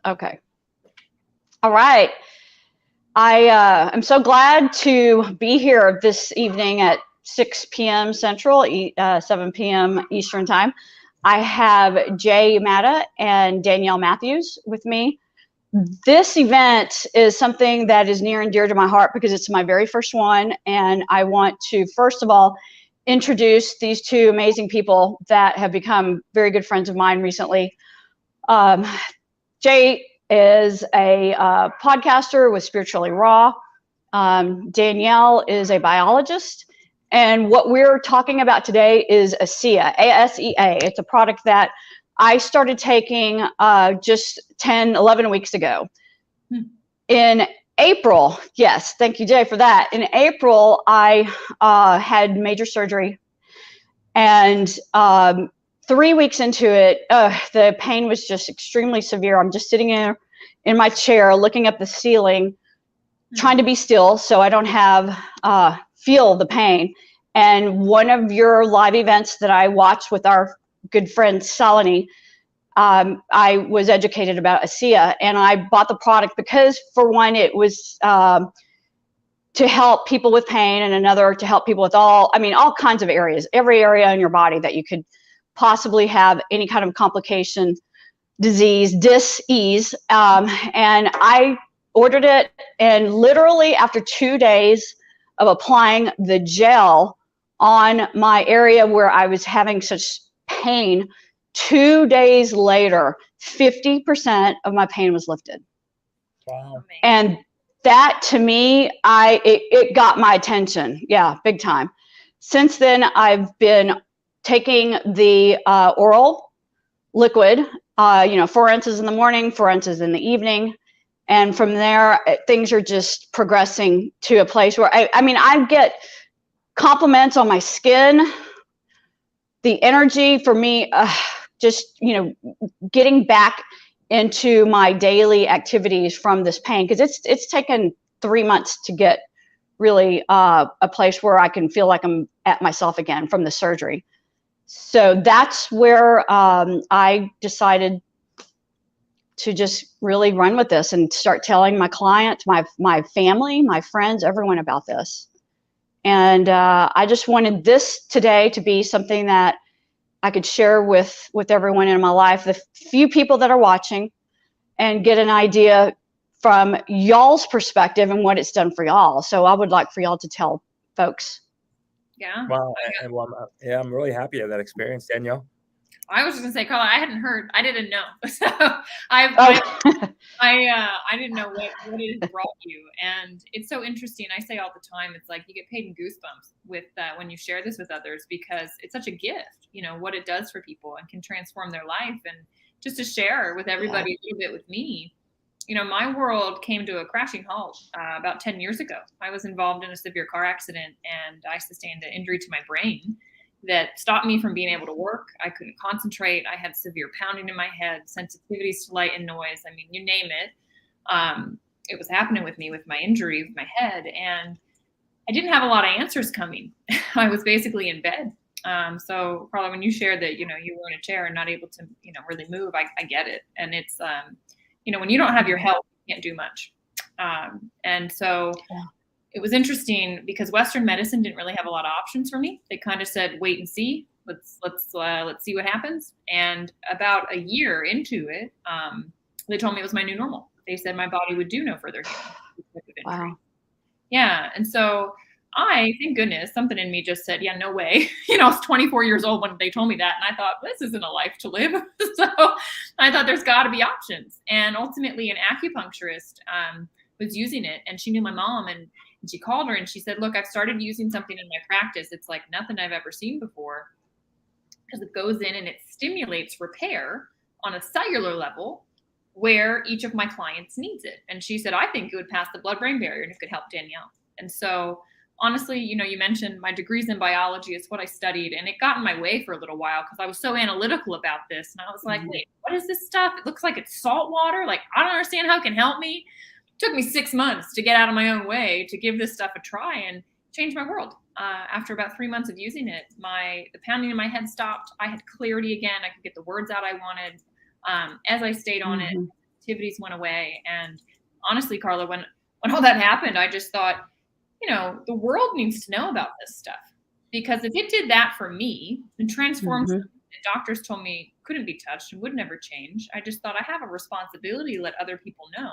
Okay. All right. I'm so glad to be here this evening at 6 p.m. Central, 7 p.m. Eastern Time. I have Jay Matta and Danielle Matthews with me. This event is something that is near and dear to my heart because it's my very first one, and I want to, first of all, introduce these two amazing people that have become very good friends of mine recently. Jay is a podcaster with Spiritually Raw. Danielle is a biologist. And what we're talking about today is ASEA, A-S-E-A. It's a product that I started taking just 10, 11 weeks ago. In April, yes, thank you, Jay, for that. In April, I had major surgery. And 3 weeks into it, the pain was just extremely severe. I'm just sitting in my chair, looking at the ceiling, trying to be still so I don't feel the pain. And one of your live events that I watched with our good friend Salini, I was educated about ASEA, and I bought the product because, for one, it was to help people with pain, and another to help people with all kinds of areas, every area in your body that you could possibly have any kind of complication, disease, dis-ease. And I ordered it, and literally after 2 days of applying the gel on my area where I was having such pain, 2 days later, 50% of my pain was lifted. Wow. And that, to me, it got my attention. Yeah, big time. Since then, I've been taking the oral liquid, 4 ounces in the morning, 4 ounces in the evening. And from there, things are just progressing to a place where I get compliments on my skin, the energy for me, getting back into my daily activities from this pain, because it's taken 3 months to get really a place where I can feel like I'm at myself again from the surgery. So that's where I decided to just really run with this and start telling my clients, my family, my friends, everyone about this. And I just wanted this today to be something that I could share with everyone in my life, the few people that are watching, and get an idea from y'all's perspective and what it's done for y'all. So I would like for y'all to tell folks. Yeah. Wow. I'm really happy to have that experience, Danielle. I was just gonna say, Carla, I didn't know. So I didn't know what it has brought you, and it's so interesting. I say all the time, it's like you get paid in goosebumps with when you share this with others, because it's such a gift, what it does for people and can transform their life. And just to share with everybody a little bit with me, my world came to a crashing halt about 10 years ago. I was involved in a severe car accident, and I sustained an injury to my brain that stopped me from being able to work. I couldn't concentrate. I had severe pounding in my head, sensitivities to light and noise. I mean, you name it. It was happening with me with my injury, with my head. And I didn't have a lot of answers coming. I was basically in bed. So Carla, when you shared that, you were in a chair and not able to, really move, I get it. And it's, when you don't have your health, you can't do much. And so it was interesting because Western medicine didn't really have a lot of options for me. They kind of said, wait and see, let's see what happens. And about a year into it, they told me it was my new normal. They said my body would do no further healing. Wow. Yeah. And so thank goodness, something in me just said, yeah, no way. I was 24 years old when they told me that. And I thought, this isn't a life to live. So I thought there's got to be options. And ultimately an acupuncturist was using it, and she knew my mom, and she called her and she said, look, I've started using something in my practice. It's like nothing I've ever seen before, because it goes in and it stimulates repair on a cellular level where each of my clients needs it. And she said, I think it would pass the blood-brain barrier and it could help Danielle. And so honestly, you mentioned my degrees in biology. It's what I studied, and it got in my way for a little while because I was so analytical about this. And I was like, wait, what is this stuff? It looks like it's salt water. Like, I don't understand how it can help me. It took me 6 months to get out of my own way to give this stuff a try and change my world. after about 3 months of using it, the pounding in my head stopped. I had clarity again. I could get the words out I wanted. As I stayed on it, activities went away. And honestly, Carla, when all that happened, I just thought, the world needs to know about this stuff, because if it did that for me and transformed something that doctors told me couldn't be touched and would never change, I just thought I have a responsibility to let other people know.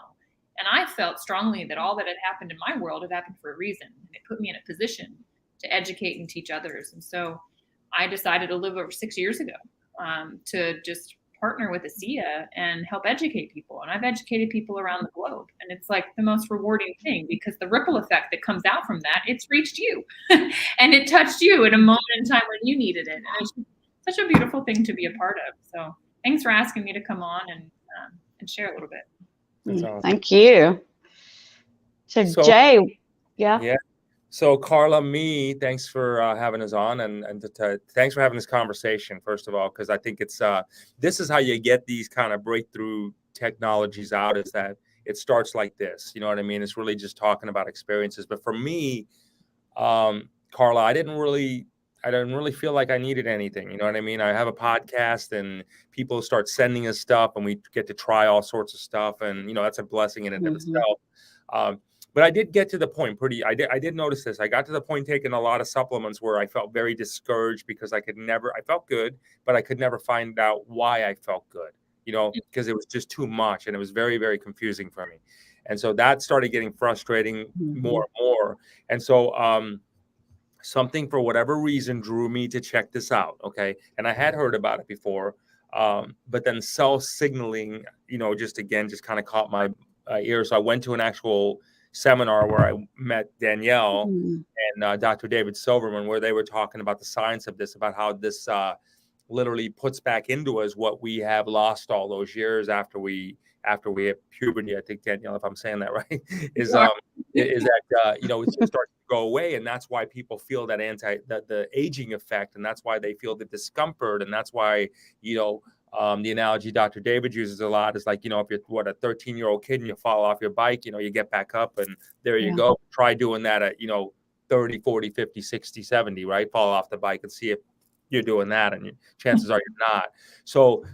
And I felt strongly that all that had happened in my world had happened for a reason. And it put me in a position to educate and teach others. And so I decided to live over 6 years ago to just partner with ASEA and help educate people. And I've educated people around the globe. And it's like the most rewarding thing, because the ripple effect that comes out from that, it's reached you and it touched you at a moment in time when you needed it. And it's such a beautiful thing to be a part of. So thanks for asking me to come on and share a little bit. That's awesome. Thank you. So Jay, yeah. So Carla, thanks for having us on, and thanks for having this conversation, first of all, because I think it's this is how you get these kind of breakthrough technologies out, is that it starts like this. You know what I mean? It's really just talking about experiences. But for me, Carla, I didn't really feel like I needed anything. You know what I mean? I have a podcast and people start sending us stuff and we get to try all sorts of stuff. And, that's a blessing in and of itself. But I did get to the point I did notice this. I got to the point taking a lot of supplements where I felt very discouraged because I felt good, but I could never find out why I felt good, because it was just too much. And it was very, very confusing for me. And so that started getting frustrating more and more. And so, something for whatever reason drew me to check this out. Okay. And I had heard about it before. But then cell signaling, just kind of caught my ear. So I went to an actual seminar where I met Danielle and Dr. David Silverman, where they were talking about the science of this, about how this literally puts back into us what we have lost all those years after we hit puberty. I think, Danielle, if I'm saying that right, is that it starts to go away, and that's why people feel that the aging effect, and that's why they feel the discomfort, and that's why the analogy Dr. David uses a lot is like, if you're a 13-year-old kid and you fall off your bike, you get back up and there you go. Try doing that at 30, 40, 50, 60, 70, right? Fall off the bike and see if you're doing that, and chances are you're not. So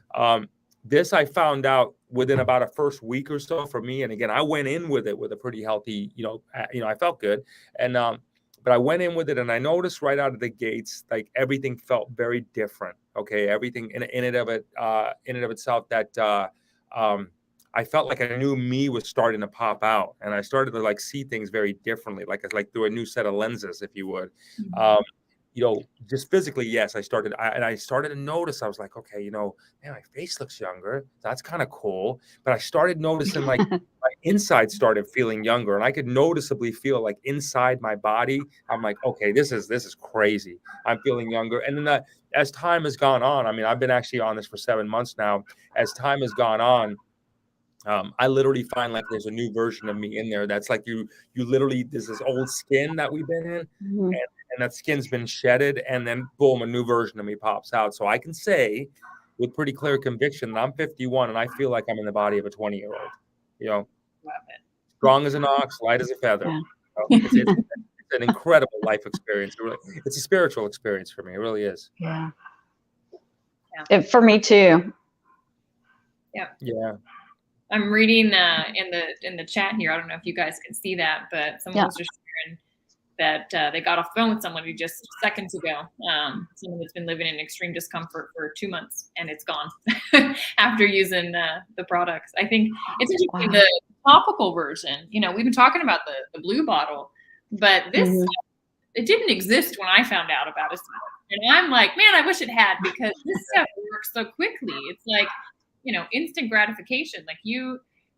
this I found out within about a first week or so for me. And again, I went in with it with a pretty healthy, I felt good. And but I went in with it and I noticed right out of the gates, like everything felt very different. Okay. Everything in and of itself that I felt like a new me was starting to pop out, and I started to see things very differently, like through a new set of lenses, if you would. Just physically, yes, I started to notice, I was like, okay, man, my face looks younger. That's kind of cool. But I started noticing my inside started feeling younger, and I could noticeably feel like inside my body, I'm like, okay, this is crazy. I'm feeling younger. And then as time has gone on, I've been actually on this for 7 months now. As time has gone on, I literally find like there's a new version of me in there. That's like you literally, there's this old skin that we've been in, and that skin's been shedded, and then boom, a new version of me pops out. So I can say with pretty clear conviction that I'm 51 and I feel like I'm in the body of a 20-year-old. Love it. Strong as an ox, light as a feather. Yeah. It's an incredible life experience. It's a spiritual experience for me. It really is. Yeah. For me too. Yeah. I'm reading in the chat here. I don't know if you guys can see that, but someone was just sharing that they got off the phone with somebody just seconds ago. Someone that's been living in extreme discomfort for 2 months, and it's gone after using the products. I think it's interesting, the topical version. We've been talking about the blue bottle, but this it didn't exist when I found out about it. And I'm like, man, I wish it had, because this stuff works so quickly. It's like, instant gratification. Like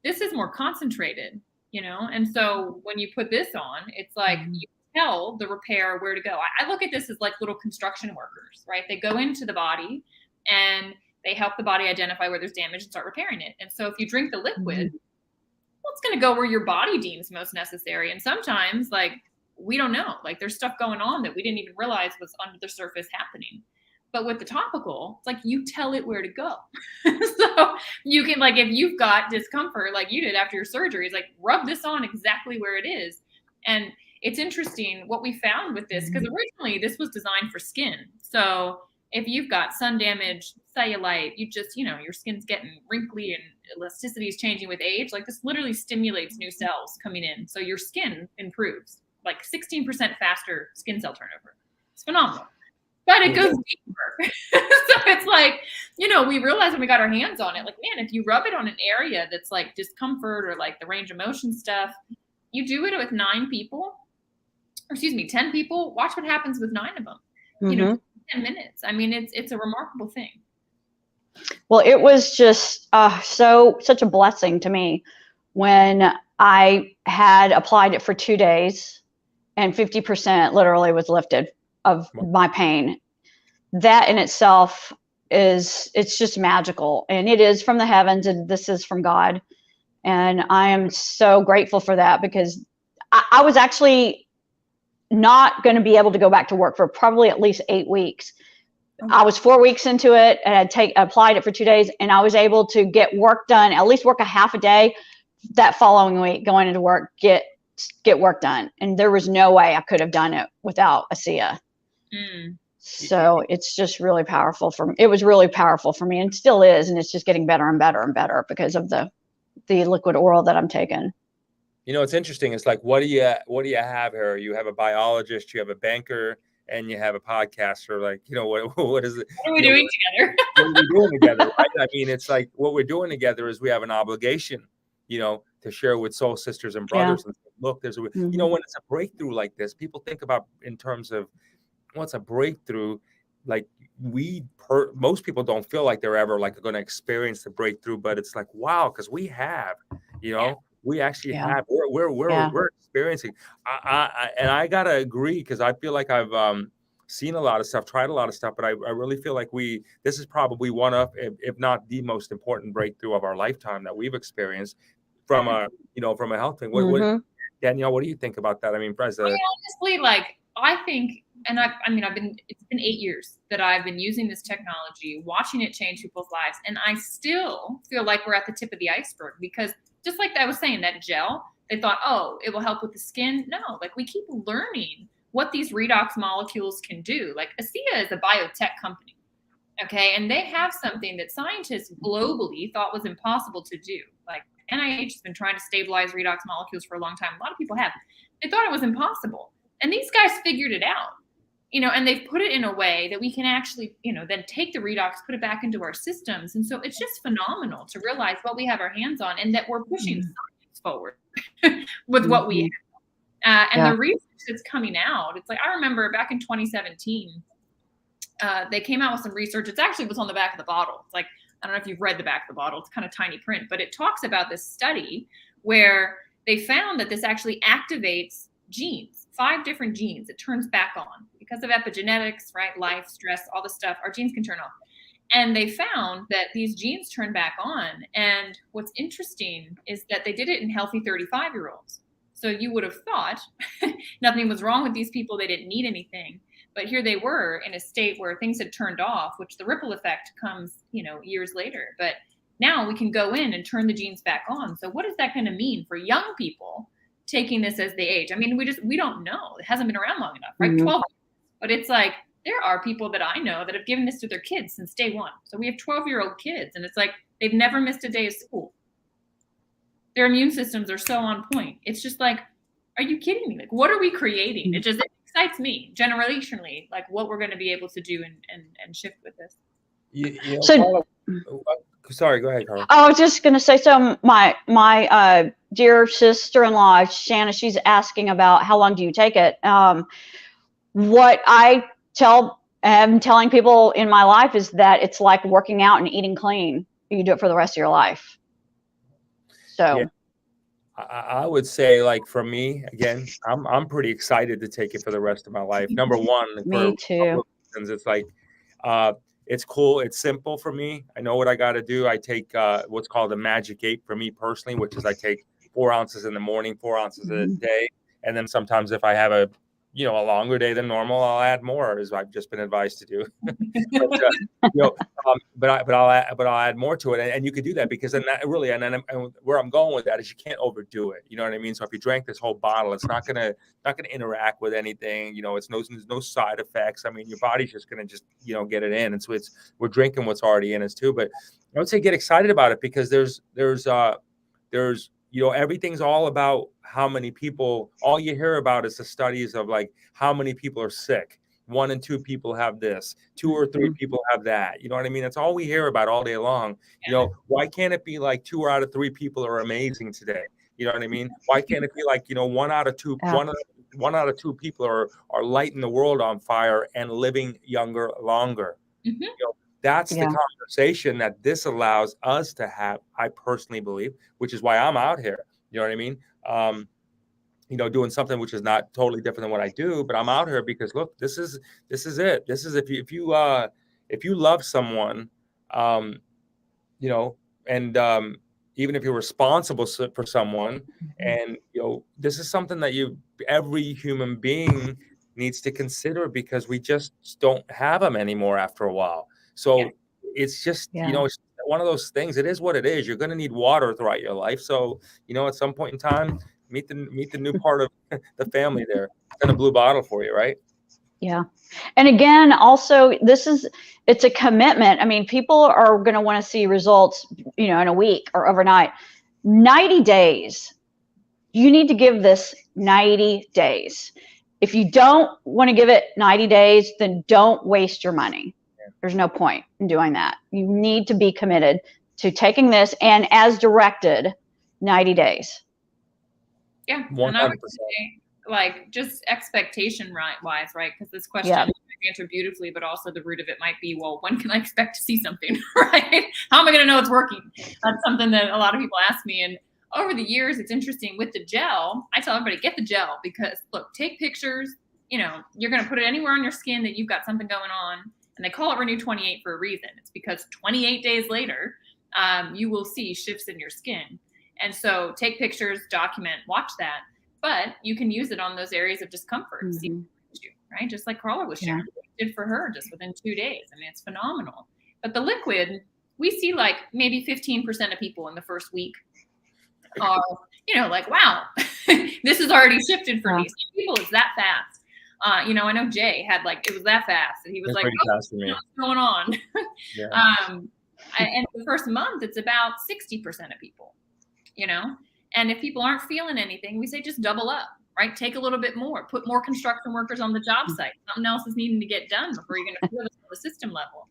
this is more concentrated, and so when you put this on, it's like you tell the repair where to go. I look at this as like little construction workers, right? They go into the body and they help the body identify where there's damage and start repairing it. And so if you drink the liquid, well, it's going to go where your body deems most necessary. And sometimes we don't know, there's stuff going on that we didn't even realize was under the surface happening. But with the topical, it's like you tell it where to go. So you can, if you've got discomfort like you did after your surgery, it's like rub this on exactly where it is. And it's interesting what we found with this, because originally this was designed for skin. So if you've got sun damage, cellulite, you just, your skin's getting wrinkly and elasticity is changing with age. Like, this literally stimulates new cells coming in. So your skin improves, like 16% faster skin cell turnover. It's phenomenal. But it goes deeper. So it's like, we realized when we got our hands on it, like, man, if you rub it on an area that's like discomfort or like the range of motion stuff, you do it with 10 people, watch what happens with 9 of them, 10 minutes. I mean, it's a remarkable thing. Well, it was just such a blessing to me when I had applied it for 2 days and 50% literally was lifted of my pain. That in itself it's just magical, and it is from the heavens, and this is from God. And I am so grateful for that, because I was actually not going to be able to go back to work for probably at least 8 weeks. I was 4 weeks into it, and I applied it for 2 days, and I was able to get work done, at least work a half a day that following week, going into work, get work done. And there was no way I could have done it without ASEA. So it's just really powerful it was really powerful for me, and still is. And it's just getting better and better and better because of the liquid oil that I'm taking. It's interesting. It's like, what do you have here? You have a biologist, you have a banker, and you have a podcaster. Like, what is it? What are we doing together? What are we doing together? Right? I mean, it's like, what we're doing together is we have an obligation, to share with soul sisters and brothers. Yeah. And look, there's when it's a breakthrough like this, people think about in terms of what's a breakthrough. Like, most people don't feel like they're ever like going to experience the breakthrough, but it's like, wow, because we have, we actually have. We're experiencing. I gotta agree, because I feel like I've seen a lot of stuff, tried a lot of stuff, but I really feel like this is probably one of, if not the most important breakthrough of our lifetime that we've experienced from a health thing. What, Danielle, what do you think about that? I mean, President. Honestly, I think, and it's been 8 years that I've been using this technology, watching it change people's lives, and I still feel like we're at the tip of the iceberg, because just like I was saying, that gel, they thought, oh, it will help with the skin. No, like, we keep learning what these redox molecules can do. Like, ASEA is a biotech company, okay? And they have something that scientists globally thought was impossible to do. Like, NIH has been trying to stabilize redox molecules for a long time. A lot of people have. They thought it was impossible. And these guys figured it out, and they've put it in a way that we can actually, then take the redox, put it back into our systems. And so it's just phenomenal to realize what we have our hands on, and that we're pushing science forward with what we have. And the research that's coming out, it's like, I remember back in 2017, they came out with some research. It's actually what's on the back of the bottle. It's like, I don't know if you've read the back of the bottle. It's kind of tiny print, but it talks about this study where they found that this actually activates genes, 5 different genes. It turns back on because of epigenetics, right? Life, stress, all the stuff. Our genes can turn off. And they found that these genes turn back on. And what's interesting is that they did it in healthy 35-year-olds. So you would have thought nothing was wrong with these people. They didn't need anything. But here they were in a state where things had turned off, which the ripple effect comes, years later. But now we can go in and turn the genes back on. So what is that going to mean for young people taking this as they age? I mean, we don't know. It hasn't been around long enough, right? 12 years. But it's like, there are people that I know that have given this to their kids since day one. So we have 12-year-old kids, and it's like, they've never missed a day of school. Their immune systems are so on point. It's just like, are you kidding me? Like, what are we creating? It excites me generationally, like what we're going to be able to do and shift with this. Sorry, go ahead, Carla. I was just going to say, so my dear sister-in-law, Shanna, she's asking about how long do you take it? What I am telling people in my life is that it's like working out and eating clean. You do it for the rest of your life. So. Yeah. I would say, like, for me, again, I'm pretty excited to take it for the rest of my life. Number one, me too. It's like, it's cool. It's simple for me. I know what I got to do. I take what's called a magic 8 for me personally, which is I take 4 ounces in the morning, 4 ounces a day. And then sometimes if I have a, a longer day than normal, I'll add more, as I've just been advised to do. But I'll add more to it, and you could do that, because then that really, and where I'm going with that is you can't overdo it. You know what I mean? So if you drank this whole bottle, it's not gonna interact with anything. It's there's no side effects. I mean, your body's just gonna get it in, and so we're drinking what's already in us too. But I would say get excited about it, because there's everything's all about how many people. All you hear about is the studies of like how many people are sick. 1 and 2 people have this, 2 or 3 people have that. You know what I mean? That's all we hear about all day long. Why can't it be like 2 out of 3 people are amazing today? You know what I mean? Why can't it be like, 1 out of 2, one out of 2 people are lighting the world on fire and living younger, longer? Mm-hmm. That's the conversation that this allows us to have, I personally believe, which is why I'm out here. You know what I mean? Doing something which is not totally different than what I do, but I'm out here because look, this is it. This is if you love someone, and even if you're responsible for someone, and this is something that every human being needs to consider, because we just don't have them anymore after a while. So it's just it's one of those things. It is what it is. You're going to need water throughout your life. So at some point in time, meet the new part of the family there. Send a blue bottle for you, right? Yeah. And again, also, it's a commitment. I mean, people are going to want to see results, in a week or overnight. 90 days. You need to give this 90 days. If you don't want to give it 90 days, then don't waste your money. There's no point in doing that. You need to be committed to taking this, and as directed, 90 days. Yeah. 100%. And I would say, like, just expectation wise, right? Because this question is answered beautifully, but also the root of it might be, well, when can I expect to see something, right? How am I going to know it's working? That's something that a lot of people ask me. And over the years, it's interesting with the gel. I tell everybody, get the gel, because look, take pictures. You're going to put it anywhere on your skin that you've got something going on. And they call it Renew 28 for a reason. It's because 28 days later, you will see shifts in your skin. And so take pictures, document, watch that. But you can use it on those areas of discomfort, right? Just like Carla was sharing, did for her just within 2 days. I mean, it's phenomenal. But the liquid, we see like maybe 15% of people in the first week are, like, wow, this has already shifted for me. Some people, it's that fast. I know Jay had it was that fast, and he was like, what's going on? And the first month, it's about 60% of people, and if people aren't feeling anything, we say just double up, right? Take a little bit more, put more construction workers on the job site. Something else is needing to get done before you're going to feel this on the system level.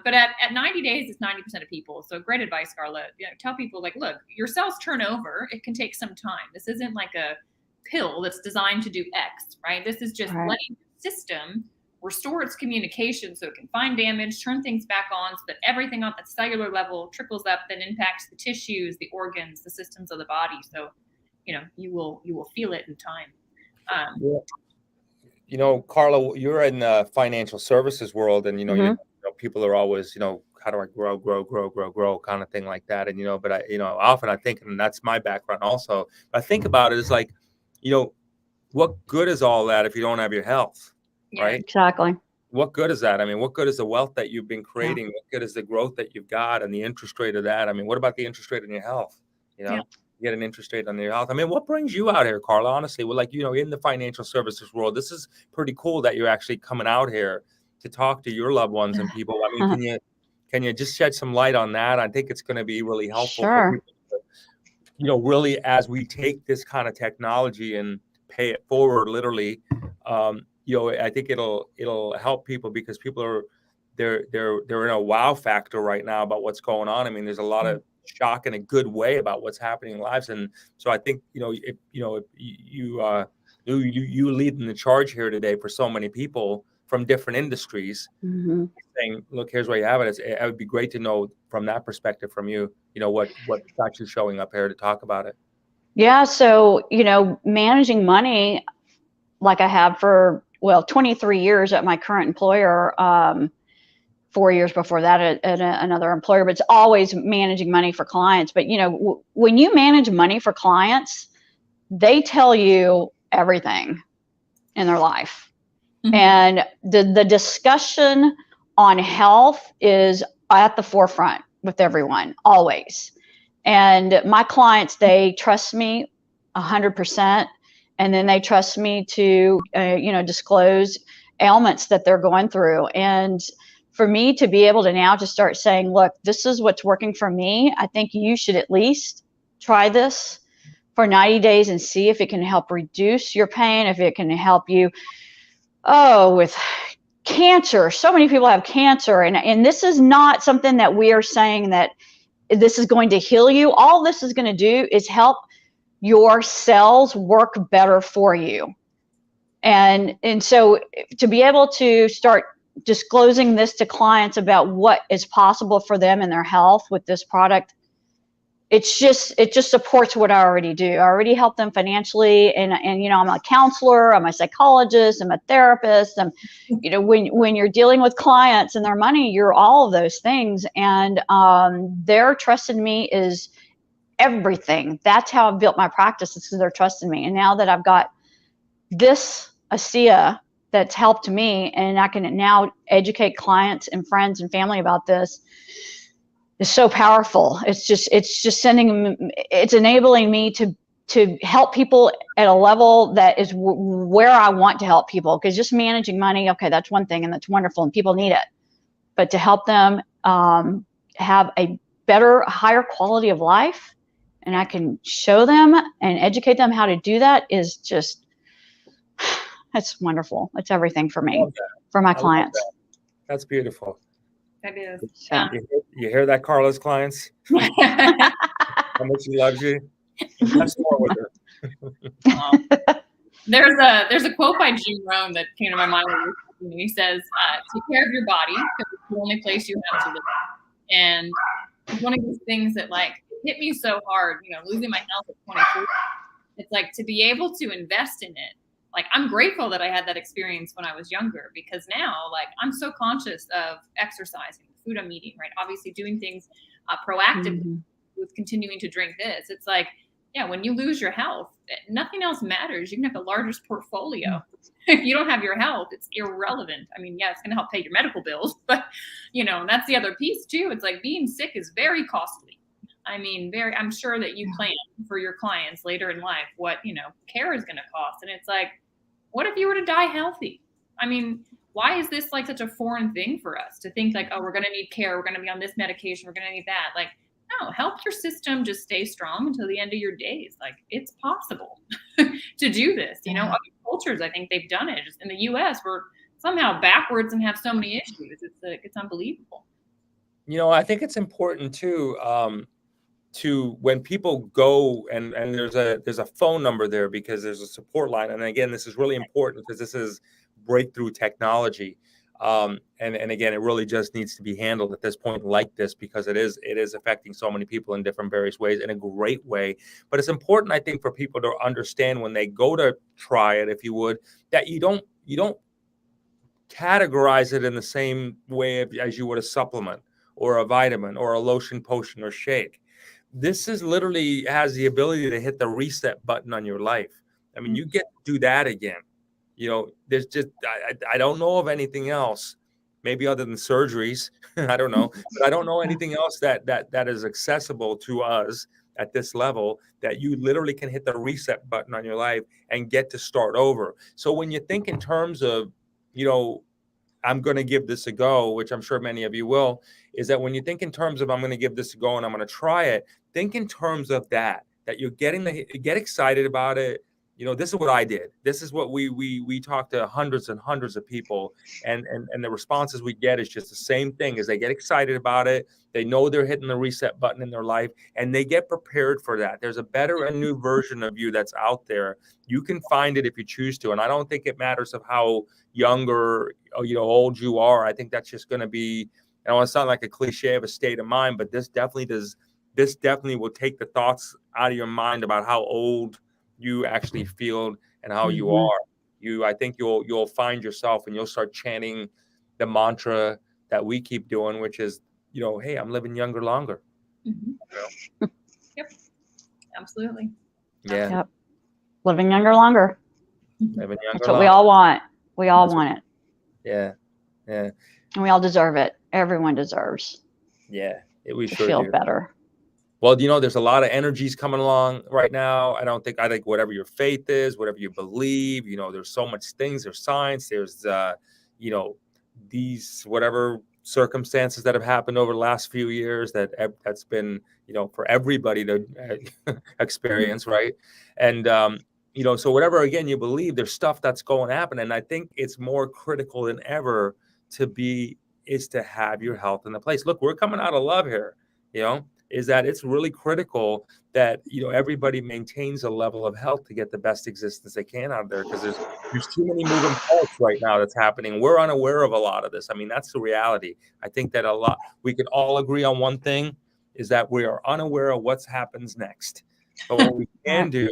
But at 90 days, it's 90% of people. So great advice, Carla. Tell people, like, look, your cells turn over. It can take some time. This isn't like a pill that's designed to do X, right? This is just letting the system restore its communication so it can find damage, turn things back on, so that everything on the cellular level trickles up, then impacts the tissues, the organs, the systems of the body. So, you will feel it in time. Carla, you're in the financial services world, and people are always, how do I grow kind of thing like that. And, but often I think, and that's my background also, but I think about it as like, what good is all that if you don't have your health? Right? Exactly. What good is that? I mean, what good is the wealth that you've been creating? What good is the growth that you've got and the interest rate of that? I mean, what about the interest rate on your health? You get an interest rate on your health. I mean, what brings you out here, Carla? Honestly, well, in the financial services world, this is pretty cool that you're actually coming out here to talk to your loved ones and people. I mean, can you just shed some light on that? I think it's going to be really helpful for people to, really, as we take this kind of technology and pay it forward, literally, I think it'll help people, because people are they're in a wow factor right now about what's going on. I mean, there's a lot of shock in a good way about what's happening in lives, and so I think if you leading the charge here today for so many people from different industries, saying, look, here's where you have it. It would be great to know from that perspective from you, what got you showing up here to talk about it. Yeah. So, managing money, like I have for 23 years at my current employer, 4 years before that at another employer, but it's always managing money for clients. But, when you manage money for clients, they tell you everything. in their life. And the discussion on health is at the forefront with everyone, always. And my clients, they trust me 100%. And then they trust me to, disclose ailments that they're going through. And for me to be able to now just start saying, look, this is what's working for me. I think you should at least try this for 90 days and see if it can help reduce your pain, if it can help you, with cancer. So many people have cancer. And this is not something that we are saying that this is going to heal you. All this is going to do is help your cells work better for you. And so to be able to start disclosing this to clients about what is possible for them in their health with this product, it just supports what I already do. I already help them financially, and I'm a counselor, I'm a psychologist, I'm a therapist. When you're dealing with clients and their money, you're all of those things, and their trust in me is everything. That's how I've built my practice, is because they're trusting me. And now that I've got this ASEA that's helped me, and I can now educate clients and friends and family about this, is so powerful. It's just it's enabling me to help people at a level that is where I want to help people. Because just managing money, okay, that's one thing, and that's wonderful, and people need it. But to help them have a better, higher quality of life, and I can show them and educate them how to do that, is just, that's wonderful. It's everything for me, for my clients. That's beautiful. That is. Yeah. You hear that, Carla's clients? How much she loves you. That's more with her. There's a quote by Jim Rohn that came to my mind. He says, "Take care of your body, because it's the only place you have to live." And it's one of these things that hit me so hard. Losing my health at 24. It's like, to be able to invest in it. I'm grateful that I had that experience when I was younger, because now, I'm so conscious of exercising, the food I'm eating, right? Obviously doing things proactively with continuing to drink this. It's when you lose your health, nothing else matters. You can have the largest portfolio. If you don't have your health, it's irrelevant. I mean, yeah, it's going to help pay your medical bills, but, that's the other piece too. It's being sick is very costly. I mean, I'm sure that you plan for your clients later in life what, care is going to cost. And it's what if you were to die healthy? I mean, why is this such a foreign thing for us to think oh, we're going to need care, we're going to be on this medication, we're going to need that? No, help your system just stay strong until the end of your days. It's possible to do this. Other cultures, I think they've done it. Just in the U.S., we're somehow backwards and have so many issues. It's unbelievable. I think it's important too, to when people go and there's a phone number there, because there's a support line. And again, this is really important because this is breakthrough technology. And again, it really just needs to be handled at this point like this, because it is affecting so many people in different various ways, in a great way. But it's important, I think, for people to understand when they go to try it, if you would, that you don't categorize it in the same way as you would a supplement or a vitamin or a lotion, potion, or shake. This is literally has the ability to hit the reset button on your life. I mean, you get to do that again. There's just, I don't know of anything else, maybe other than surgeries. I don't know, but I don't know anything else that is accessible to us at this level, that you literally can hit the reset button on your life and get to start over. So when you think in terms of, I'm going to give this a go, which I'm sure many of you will, is that when you think in terms of I'm going to give this a go and I'm going to try it, think in terms of that you're get excited about it. This is what I did. This is what we talked to hundreds and hundreds of people, and the responses we get is just the same thing. Is they get excited about it. They know they're hitting the reset button in their life, and they get prepared for that. There's a better and new version of you that's out there. You can find it if you choose to, and I don't think it matters of how young or old you are. I think that's just going to be. I don't want to sound like a cliche of a state of mind, but this definitely will take the thoughts out of your mind about how old you actually feel and how you are. I think you'll find yourself and you'll start chanting the mantra that we keep doing, which is, hey, I'm living younger longer. Yep. Absolutely. Yeah. Yep. Living younger longer. Live a younger That's what life. we all want. We all want it. Yeah. Yeah. And we all deserve it. Everyone deserves Yeah. We to sure feel do. better. Well, there's a lot of energies coming along right now. I think whatever your faith is, whatever you believe, there's so much things. There's science. There's, these whatever circumstances that have happened over the last few years that's been, for everybody to experience, right? And, so whatever, again, you believe, there's stuff that's going to happen. And I think it's more critical than ever is to have your health in the place. Look, we're coming out of love here, is that it's really critical that everybody maintains a level of health to get the best existence they can out there, because there's too many moving parts right now that's happening. We're unaware of a lot of this. I mean, that's the reality. I think that we can all agree on one thing, is that we are unaware of what happens next. But what we can do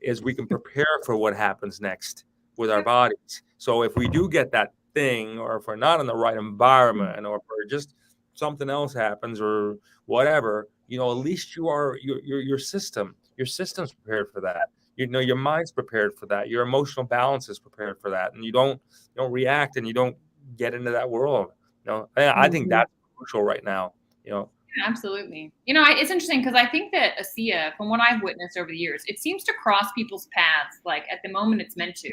is we can prepare for what happens next with our bodies. So if we do get that thing, or if we're not in the right environment, or if we're just something else happens or whatever, at least your system's prepared for that. Your mind's prepared for that. Your emotional balance is prepared for that, and you don't react, and you don't get into that world. I think that's crucial right now. Yeah, absolutely. It's interesting because I think that ASEA, from what I've witnessed over the years, it seems to cross people's paths like at the moment it's meant to,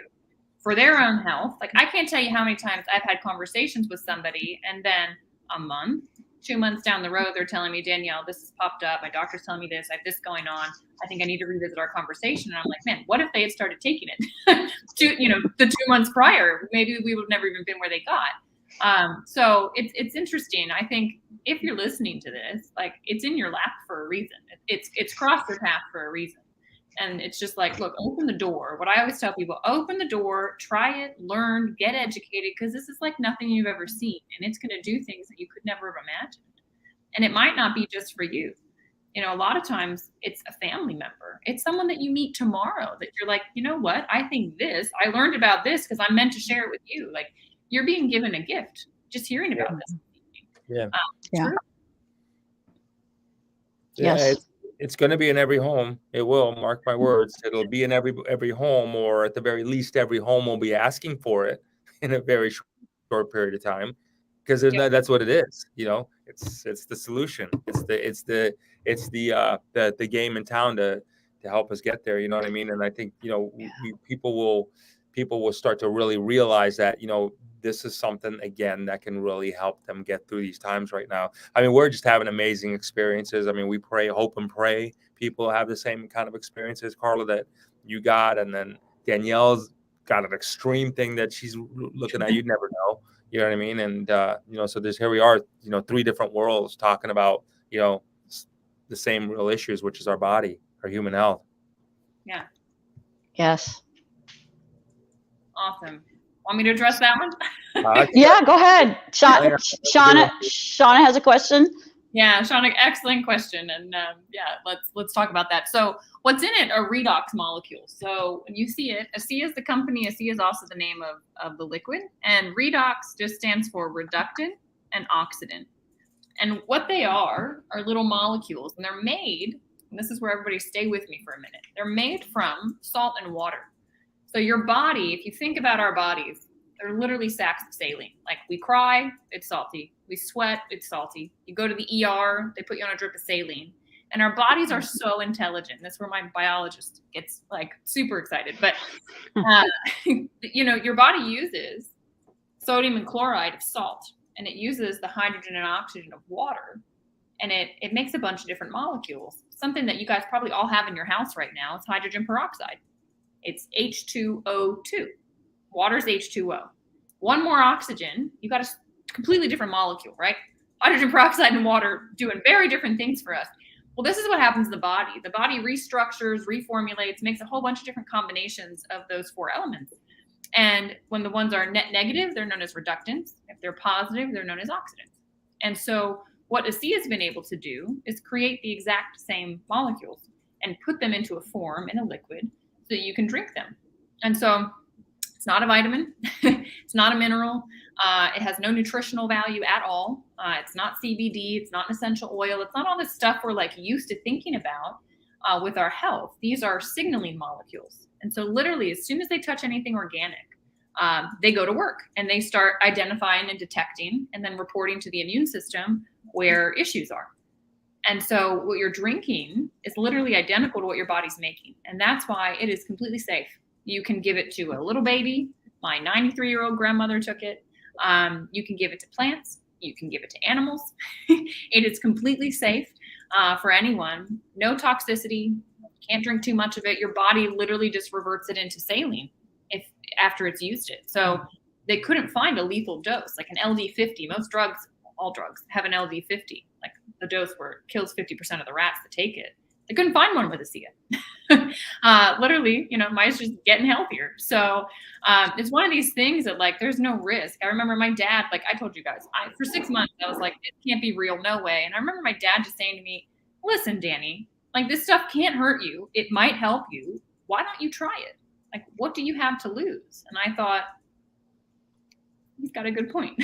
for their own health. Like, I can't tell you how many times I've had conversations with somebody, and then a month, 2 months down the road, they're telling me, Danielle, this has popped up. My doctor's telling me this. I have this going on. I think I need to revisit our conversation. And I'm like, man, what if they had started taking it the 2 months prior? Maybe we would have never even been where they got. So it's interesting. I think if you're listening to this, like, it's in your lap for a reason. It's crossed your path for a reason. And it's just like, look, open the door. What I always tell people, open the door, try it, learn, get educated, because this is like nothing you've ever seen. And it's going to do things that you could never have imagined. And it might not be just for you. A lot of times it's a family member. It's someone that you meet tomorrow that you're like, you know what? I think I learned about this because I'm meant to share it with you. Like, you're being given a gift just hearing about this. Yeah. Yeah. Yes. It's going to be in every home. It will, mark my words. It'll be in every home, or at the very least, every home will be asking for it in a very short period of time, because that's what it is. It's the solution. It's the game in town to help us get there. You know what I mean? And I think people will start to really realize that this is something, again, that can really help them get through these times right now. I mean, we're just having amazing experiences. I mean, we pray, hope, and pray people have the same kind of experiences, Carla, that you got. And then Danielle's got an extreme thing that she's looking at. You'd never know. You know what I mean? And, so here we are, 3 different worlds talking about, the same real issues, which is our body, our human health. Yeah. Yes. Awesome. Want me to address that one? Yeah, go ahead. Shauna has a question. Yeah, Shauna, excellent question. And let's talk about that. So what's in it are redox molecules. So when you see it, ASEA is the company. ASEA is also the name of the liquid. And redox just stands for reductant and oxidant. And what they are little molecules. And they're made, and this is where everybody stay with me for a minute. They're made from salt and water. So your body, if you think about our bodies, they're literally sacks of saline. Like, we cry, it's salty. We sweat, it's salty. You go to the ER, they put you on a drip of saline. And our bodies are so intelligent. That's where my biologist gets like super excited. But, your body uses sodium and chloride of salt, and it uses the hydrogen and oxygen of water. And it makes a bunch of different molecules. Something that you guys probably all have in your house right now is hydrogen peroxide. It's H2O2. Water's H2O. One more oxygen, you got a completely different molecule, right? Hydrogen peroxide and water doing very different things for us. Well, this is what happens to the body. The body restructures, reformulates, makes a whole bunch of different combinations of those 4 elements. And when the ones are net negative, they're known as reductants. If they're positive, they're known as oxidants. And so what ASEA has been able to do is create the exact same molecules and put them into a form in a liquid so that you can drink them. And so it's not a vitamin. It's not a mineral. It has no nutritional value at all. It's not CBD. It's not an essential oil. It's not all this stuff we're like used to thinking about. with our health. These are signaling molecules. And so literally, as soon as they touch anything organic, they go to work and they start identifying and detecting and then reporting to the immune system where issues are. And so what you're drinking is literally identical to what your body's making. And that's why it is completely safe. You can give it to a little baby. My 93-year-old grandmother took it. You can give it to plants. You can give it to animals. It is completely safe for anyone. No toxicity. Can't drink too much of it. Your body literally just reverts it into saline after it's used it. So they couldn't find a lethal dose, like an LD50. Most drugs, all drugs, have an LD50, like the dose where it kills 50% of the rats that take it. They couldn't find one with ASEA. Literally, mine's just getting healthier. So it's one of these things that, like, there's no risk. I remember my dad, like I told you guys, for 6 months, I was like, it can't be real, no way. And I remember my dad just saying to me, listen, Danny, like, this stuff can't hurt you. It might help you. Why don't you try it? Like, what do you have to lose? And I thought, he's got a good point.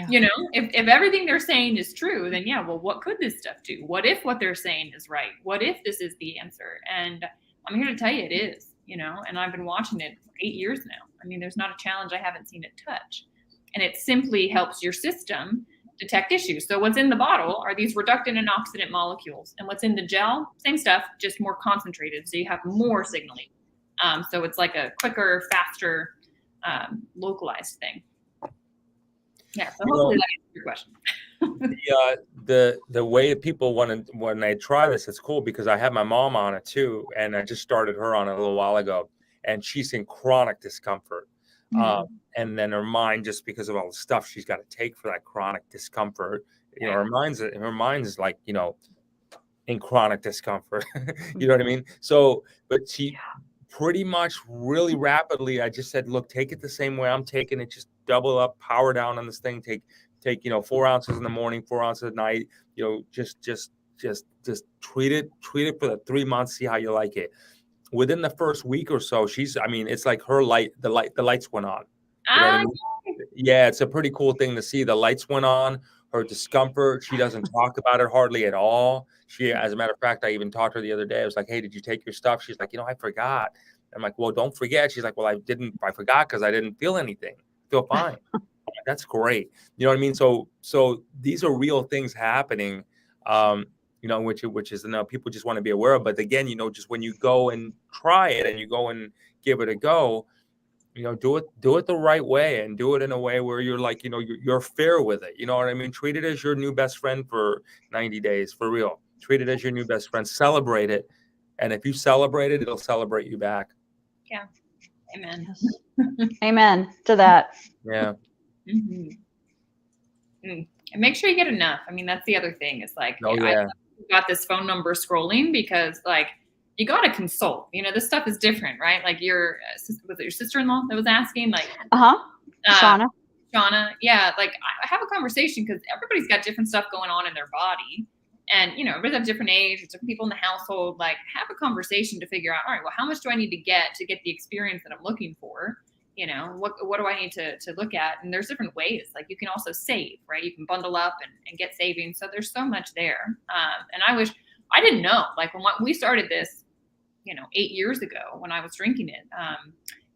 Yeah. If everything they're saying is true, then yeah, well, what could this stuff do? What if what they're saying is right? What if this is the answer? And I'm here to tell you it is, and I've been watching it for 8 years now. I mean, there's not a challenge I haven't seen it touch. And it simply helps your system detect issues. So what's in the bottle are these reductant and oxidant molecules. And what's in the gel, same stuff, just more concentrated. So you have more signaling. So it's like a quicker, faster, localized thing. Yeah, so hopefully that answers your question. The way people when they try this, it's cool because I have my mom on it too, and I just started her on it a little while ago, and she's in chronic discomfort. And then her mind, just because of all the stuff she's got to take for that chronic discomfort, her mind is like, in chronic discomfort. You know what I mean? So, but she pretty much really rapidly, I just said, look, take it the same way I'm taking it. Just double up, power down on this thing. Take 4 ounces in the morning, 4 ounces at night. Just treat it for the 3 months. See how you like it. Within the first week or so, it's like the lights went on. You know what I mean? Yeah, it's a pretty cool thing to see. The lights went on. Her discomfort, she doesn't talk about it hardly at all. As a matter of fact, I even talked to her the other day. I was like, hey, did you take your stuff? She's like, I forgot. I'm like, well, don't forget. She's like, well, I forgot because I didn't feel anything. I feel fine. Like, that's great. You know what I mean? So these are real things happening, which is, people just want to be aware of. But again, just when you go and try it and you go and give it a go, do it the right way, and do it in a way where you're like, you're fair with it. You know what I mean? Treat it as your new best friend for 90 days, for real. Treat it as your new best friend. Celebrate it. And if you celebrate it, it'll celebrate you back. Yeah. Amen. Yes. Amen to that. Yeah. Mm-hmm. And make sure you get enough. I mean, that's the other thing. It's like, I got this phone number scrolling because, like, you got to consult. This stuff is different, right? Like was it your sister-in-law that was asking? Like, Shauna. Yeah. Like, I have a conversation because everybody's got different stuff going on in their body, and everybody's at different age, different people in the household. Like, have a conversation to figure out, all right, well, how much do I need to get the experience that I'm looking for? What do I need to look at? And there's different ways. Like, you can also save, right? You can bundle up and get savings. So there's so much there. And I didn't know, like, when we started this, 8 years ago when I was drinking it,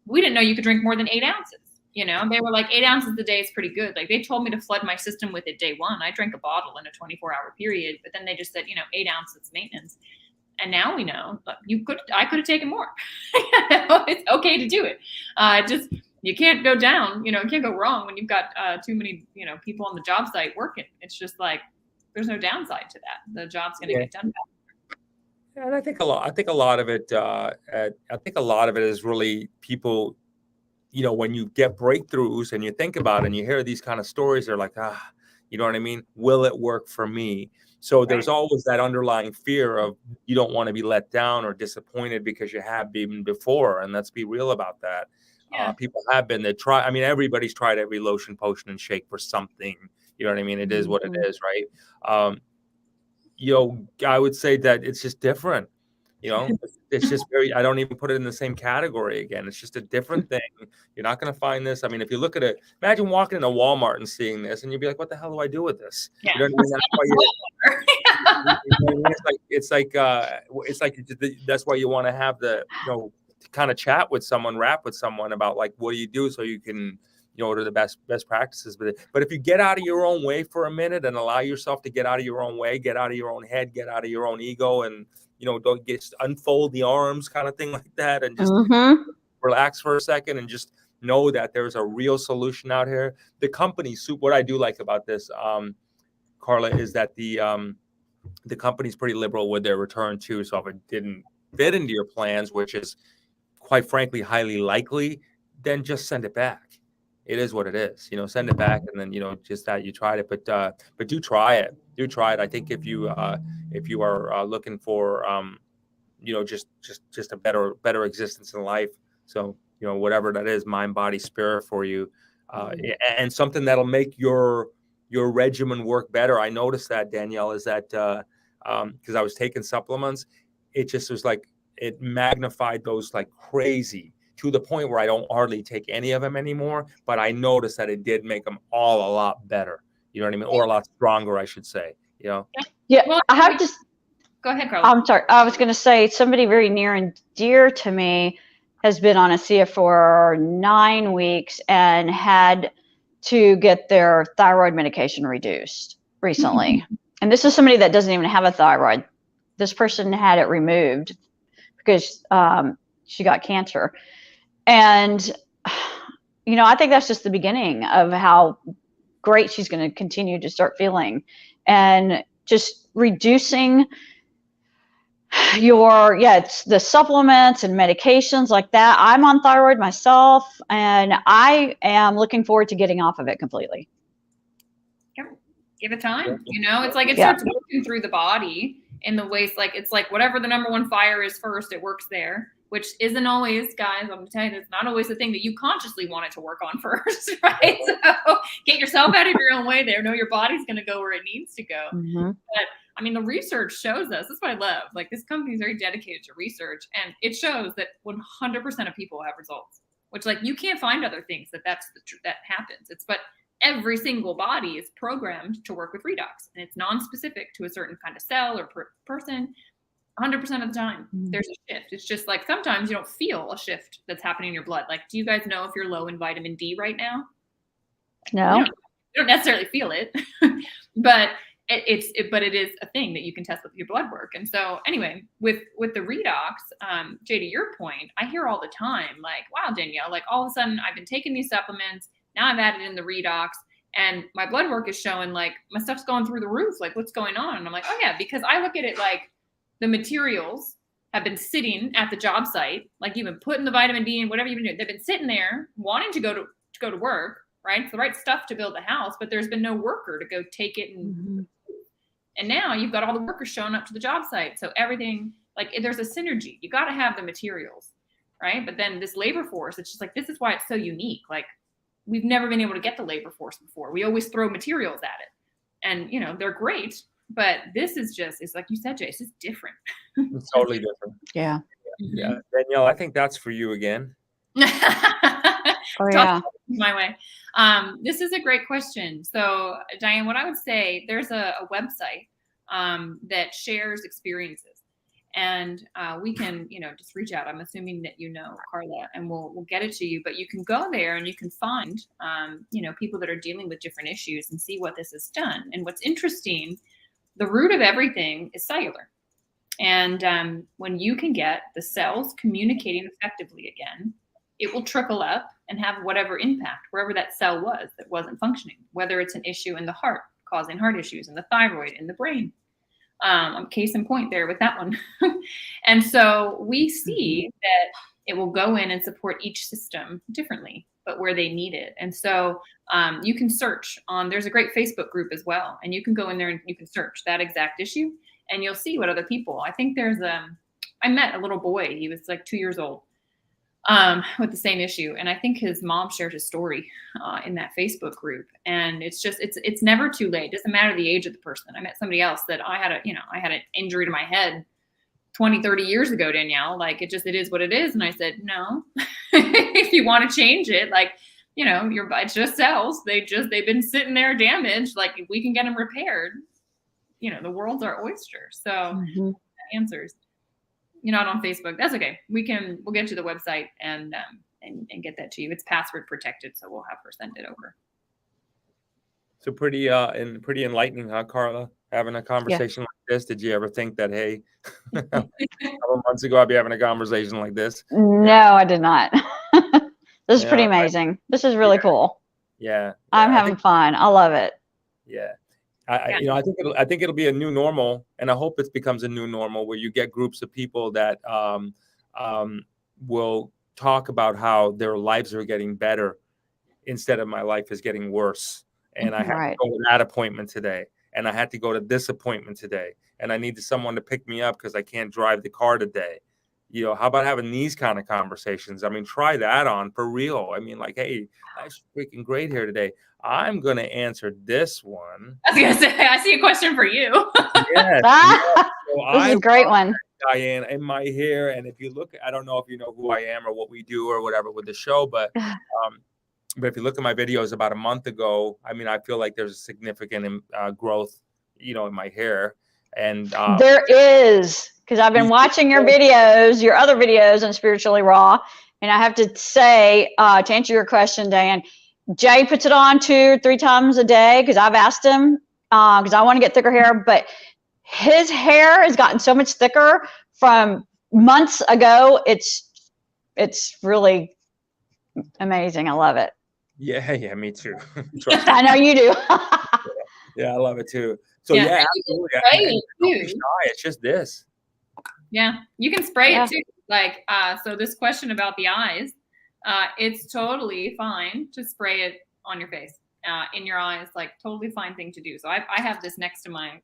we didn't know you could drink more than 8 ounces. They were like 8 ounces a day is pretty good. Like, they told me to flood my system with it day one. I drank a bottle in a 24-hour period, but then they just said, 8 ounces maintenance. And now we know, but I could have taken more. It's okay to do it. You can't go down, you can't go wrong when you've got too many, people on the job site working. It's just like, there's no downside to that. The job's going to get done better. And I think a lot of it is really people, when you get breakthroughs and you think about it and you hear these kind of stories, they're like, you know what I mean? Will it work for me? So there's always that underlying fear of, you don't want to be let down or disappointed because you have been before. And let's be real about that. Yeah. People have been, everybody's tried every lotion, potion, and shake for something. You know what I mean? It is what it is, right? I would say that it's just different. It's just I don't even put it in the same category again. It's just a different thing. You're not going to find this. I mean, if you look at it, imagine walking into Walmart and seeing this, and you'd be like, what the hell do I do with this? Yeah. You know what I mean? That's why that's why you want to have the, kind of chat with someone, rap with someone about like, what do you do so you can, to the best practices. But if you get out of your own way for a minute and allow yourself to get out of your own way, get out of your own head, get out of your own ego, and don't unfold the arms kind of thing like that, and just relax for a second and just know that there's a real solution out here. The company, what I do like about this, Carla, is that the company's pretty liberal with their return too. So if it didn't fit into your plans, which is quite frankly highly likely, then just send it back. It is what it is, send it back, and then, just that you tried it, but do try it. I think if you are looking for, just a better existence in life. So, whatever that is, mind, body, spirit for you, and something that'll make your regimen work better. I noticed that, Danielle, is that, because I was taking supplements, it just was like, it magnified those like crazy, to the point where I don't hardly take any of them anymore. But I noticed that it did make them all a lot better. You know what I mean? Or a lot stronger, I should say. Yeah. Well, I have to. Go ahead, Carla. I'm sorry. I was going to say, somebody very near and dear to me has been on ASEA for 9 weeks and had to get their thyroid medication reduced recently. And this is somebody that doesn't even have a thyroid. This person had it removed because she got cancer. And, I think that's just the beginning of how great she's going to continue to start feeling. And just reducing it's the supplements and medications like that. I'm on thyroid myself, and I am looking forward to getting off of it completely. Give it time. It's like it starts working through the body in the ways, like, it's like whatever the number one fire is first, it works there, which isn't always, guys, I'm going to tell you, that's not always the thing that you consciously want it to work on first, right? So get yourself out of your own way there. Know your body's going to go where it needs to go. But I mean, the research shows us, that's what I love. Like, this company is very dedicated to research, and it shows that 100% of people have results, which, like, you can't find other things that happens. But every single body is programmed to work with redox, and it's non-specific to a certain kind of cell or person. 100% of the time, there's a shift. It's just like sometimes you don't feel a shift that's happening in your blood. Like, do you guys know if you're low in vitamin D right now? No. You don't necessarily feel it, but it is a thing that you can test with your blood work. And so anyway, with the redox, Jay, to your point, I hear all the time, like, wow, Danielle, like, all of a sudden I've been taking these supplements. Now I've added in the redox, and my blood work is showing like my stuff's going through the roof. Like, what's going on? And I'm like, oh yeah, because I look at it like the materials have been sitting at the job site. Like, you've been putting the vitamin D and whatever you've been doing. They've been sitting there wanting to go to work, right? It's the right stuff to build the house, but there's been no worker to go take it. And now you've got all the workers showing up to the job site. So everything, like, there's a synergy. You got to have the materials, right? But then this labor force, it's just like, this is why it's so unique. Like, we've never been able to get the labor force before. We always throw materials at it, and they're great, but this is just, it's like you said, Jay, it's just different. It's totally different. Yeah. Yeah. Danielle, I think that's for you again. Oh, yeah. My way. This is a great question. So, Diane, what I would say, there's a website that shares experiences. And we can, just reach out. I'm assuming that Carla, and we'll get it to you. But you can go there and you can find, people that are dealing with different issues and see what this has done. And what's interesting, the root of everything is cellular. And when you can get the cells communicating effectively again, it will trickle up and have whatever impact wherever that cell was that wasn't functioning, whether it's an issue in the heart, causing heart issues, in the thyroid, in the brain. Case in point there with that one. And so we see that it will go in and support each system differently, but where they need it. And so you can search there's a great Facebook group as well. And you can go in there and you can search that exact issue, and you'll see what other people, I think there's I met a little boy, he was like 2 years old, with the same issue. And I think his mom shared his story in that Facebook group. And it's just, it's never too late. It doesn't matter the age of the person. I met somebody else that I had an injury to my head 20, 30 years ago, Danielle. Like, it is what it is. And I said, no, if you want to change it, like, it's just cells. They've been sitting there damaged. Like, if we can get them repaired, the world's our oyster. So answers. You're not on Facebook. That's okay. We'll get you the website and get that to you. It's password protected, so we'll have her send it over. So pretty enlightening, huh, Carla? Having a conversation like this. Did you ever think that, hey, a couple months ago I'd be having a conversation like this? No, I did not. This is pretty amazing. This is really cool. Yeah. I'm having fun. I love it. Yeah. I think it'll be a new normal, and I hope it becomes a new normal where you get groups of people that will talk about how their lives are getting better instead of my life is getting worse. And I had to go to that appointment today, and I had to go to this appointment today, and I needed someone to pick me up because I can't drive the car today. How about having these kind of conversations? I mean, try that on for real. I mean, like, hey, life's freaking great here today. I'm going to answer this one. I was going to say, I see a question for you. Yes. So this is a great one. Diane, in my hair. And if you look, I don't know if you know who I am or what we do or whatever with the show, but if you look at my videos about a month ago, I mean, I feel like there's a significant growth, in my hair. And there is, because I've been watching your videos, your other videos on Spiritually Raw. And I have to say, to answer your question, Dan, Jay puts it on 2 or 3 times a day because I've asked him because I want to get thicker hair. But his hair has gotten so much thicker from months ago. It's really amazing. I love it. Yeah, me too. I know you do. Yeah, I love it too. So yeah, absolutely. It's just this. Yeah, you can spray it too. Like, so this question about the eyes, it's totally fine to spray it on your face, in your eyes, like totally fine thing to do. So I have this next to my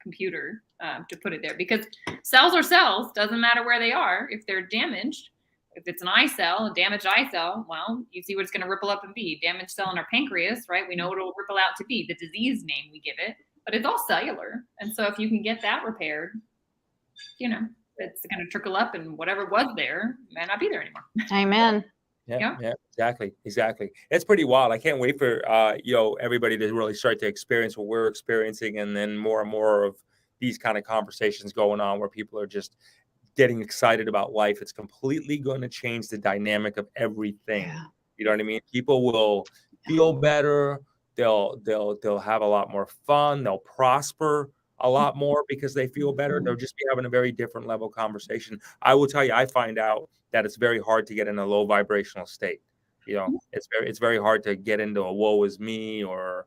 computer to put it there because cells are cells, doesn't matter where they are. If they're damaged, if it's an eye cell, a damaged eye cell, well, you see what it's going to ripple up and be. Damaged cell in our pancreas, right? We know what it'll ripple out to be, the disease name we give it, but it's all cellular. And so if you can get that repaired, it's going to trickle up and whatever was there may not be there anymore. Amen. Yeah, exactly. It's pretty wild. I can't wait for everybody to really start to experience what we're experiencing, and then more and more of these kind of conversations going on where people are just getting excited about life. It's completely going to change the dynamic of everything. Yeah. You know what I mean? People will feel better. They'll have a lot more fun. They'll prosper a lot more because they feel better. They'll just be having a very different level conversation. I will tell you, I find out that it's very hard to get in a low vibrational state. It's very hard to get into a woe is me or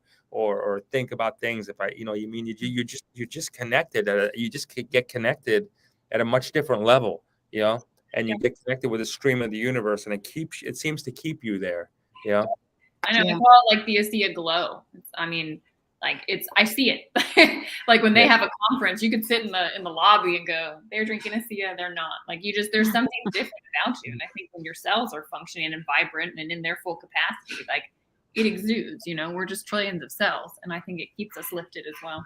think about things. If you're just connected. You just get connected at a much different level, and you get connected with the stream of the universe, and it seems to keep you there. I know. We call it like the ASEA glow. I see it. Like when they have a conference, you could sit in the lobby and go, they're drinking ASEA, they're not. Like there's something different about you. And I think when your cells are functioning and vibrant and in their full capacity, like it exudes, we're just trillions of cells. And I think it keeps us lifted as well.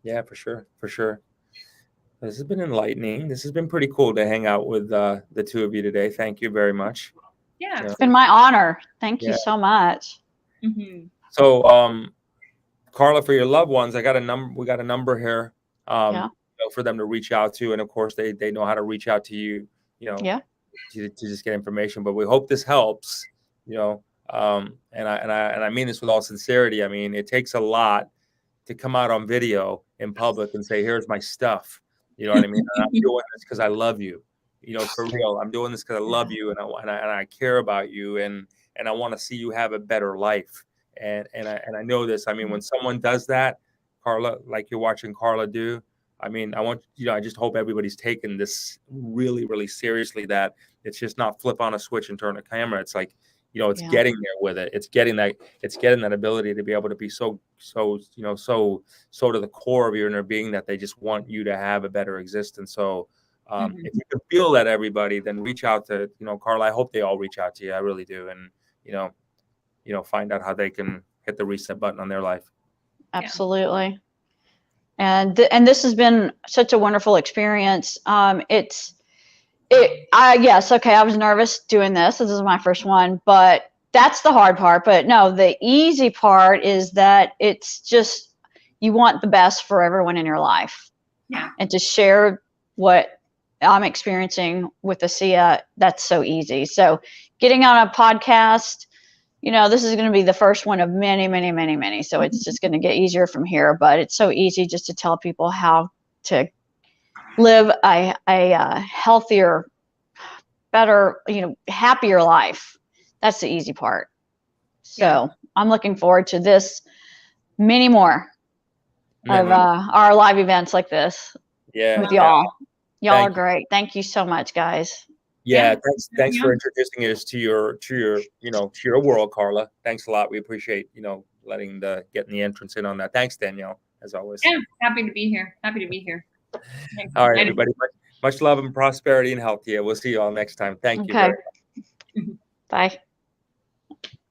Yeah, for sure. This has been enlightening. This has been pretty cool to hang out with the two of you today. Thank you very much. Yeah. It's been my honor. Thank you so much. Mm-hmm. So, Carla, for your loved ones, we got a number here for them to reach out to. And of course, they know how to reach out to you, to just get information. But we hope this helps, and I mean this with all sincerity. I mean, it takes a lot to come out on video in public and say, here's my stuff. You know what I mean? And I'm doing this because I love you, for real. I'm doing this because I love you and I care about you and I want to see you have a better life. And I know this. I mean, when someone does that, Carla, like you're watching Carla do, I mean, I just hope everybody's taking this really, really seriously, that it's just not flip on a switch and turn a camera. It's like, it's getting there with it. It's getting that ability to be able to be so to the core of your inner being that they just want you to have a better existence. So if you can feel that, everybody, then reach out to, Carla. I hope they all reach out to you. I really do. And, find out how they can hit the reset button on their life. Absolutely. And this has been such a wonderful experience. Yes, okay, I was nervous doing this. This is my first one, but that's the hard part. But no, the easy part is that it's just, you want the best for everyone in your life. Yeah. And to share what I'm experiencing with ASEA, that's so easy. So getting on a podcast, you know, this is going to be the first one of many, many, many, many. So it's just going to get easier from here. But it's so easy just to tell people how to live a healthier, better, you know, happier life. That's the easy part. So I'm looking forward to this, many more of our live events like this with y'all. Y'all are great. Thank you so much, guys. Yeah, thanks for introducing us to your you know, to your world, Carla. Thanks a lot. We appreciate, you know, getting the entrance in on that. Thanks, Danielle, as always. Yeah, happy to be here. Happy to be here. Thanks. All right, everybody. Much love and prosperity and health. Yeah, we'll see you all next time. Thank you very much. Bye.